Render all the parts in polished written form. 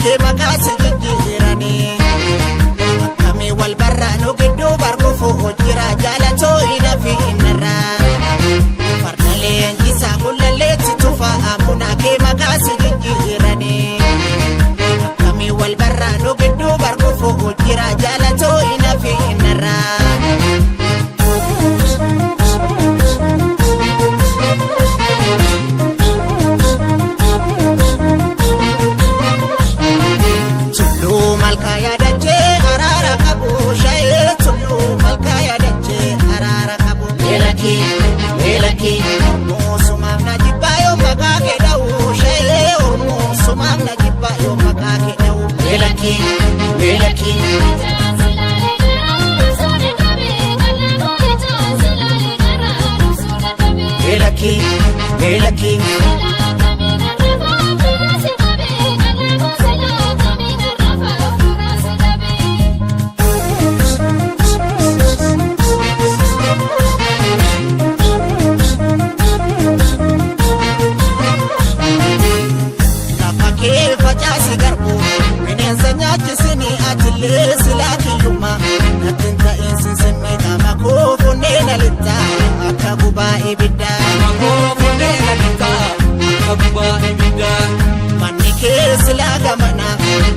ke makasi jijjiirani akkami wal barraanu gidduu barkufu hojjira jaalato inafi innarra fardaleen isa kulaleetti tufa amuna ke makasi jijjiirani akkami wal barraanu gidduu barkufu hojjira jaalato inafi innarra Melaki Musumam na jibayo makake dawu shele Musumam na jibayo makake dawu Melaki silakiyuma natinta insinsinni tamako funena litta akabuba ibida manike silagamana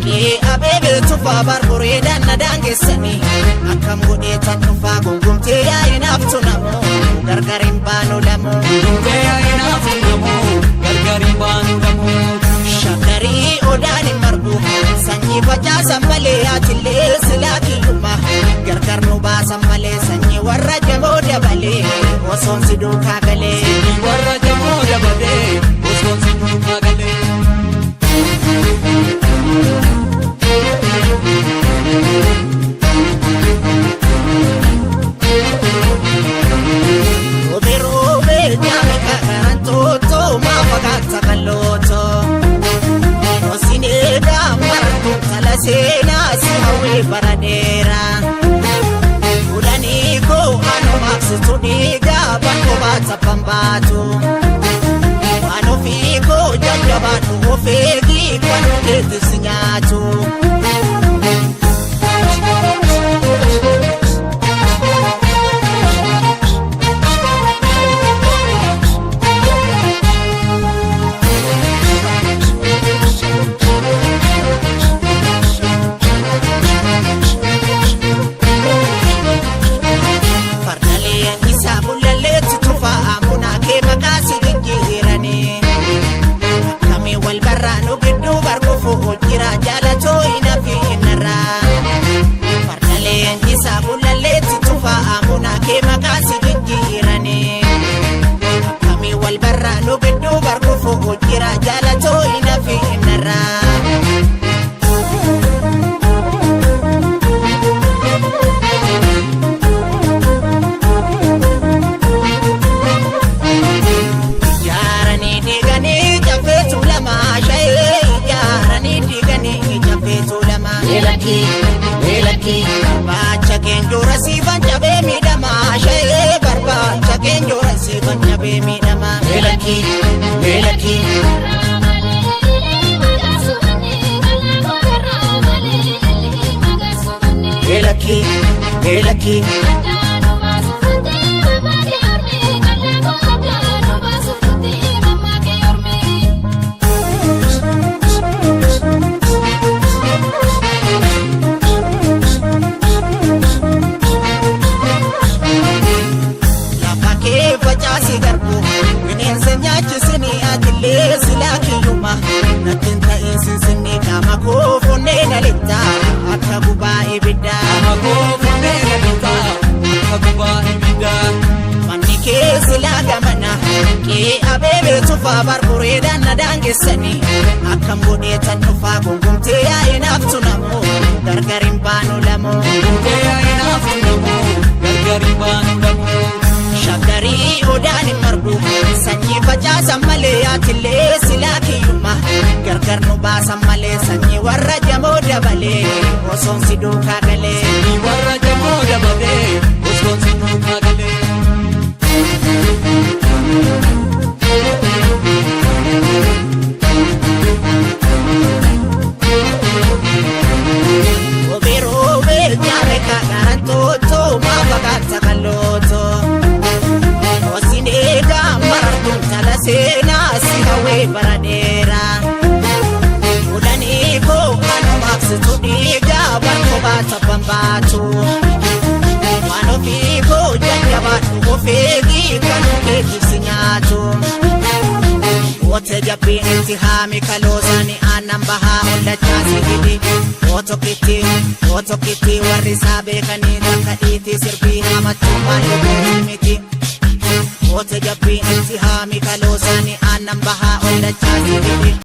ke abebe tufa barbureda nadangesani akam gode tanufa gungumte ya inaftunamo gargarin banu lamu shakari odani marbu sanyi baca samale atille silakiyuma gargar nu ba samale sanyi warra jamo dabale oson sidu kagale warra jamo dabale oson sidu kagale obirobe nyame karanto to ma fakata kaloto osineda maratu salasena sihawe baradera udani ko ano maksutuniga bako bata pambatu ano fiko jajabatu ofegi kwanu ketu sinyatu Melaki barbacha kenjora sivan jabe midama shele barbacha kenjora sivan jabe midama Melaki silakiyuma natinta insinsinni tamako funena litta akabuba ibida manike silagamana ke abebe tufa barbureda nadangesani akam gode tanufa gungumte ya inaftunamo gargarin banu lamu shakari odani marbu sanyi baca samale atille silakiyuma gargar nu ba samale sanyi warra jamo dabale oson sidu kagale warra jamo dabale oson sidu kagale bara dheeraa Udanii koo anumaaf situ dhiigaa barkoo baata bambaatu Waan ofii koo jajjabaadhu ofeegii kan ogeetiif si nyaatu Ote jabbiin itti haami kaloosani aannan bahaa ollachaa si hidhi Oto kitti warri isaa beekanii takka dhiitii sirbii hamachuun baay'ee beekni miti Ote jabbiin itti haami kaloosani aannan bahaa ollachaa si hidhi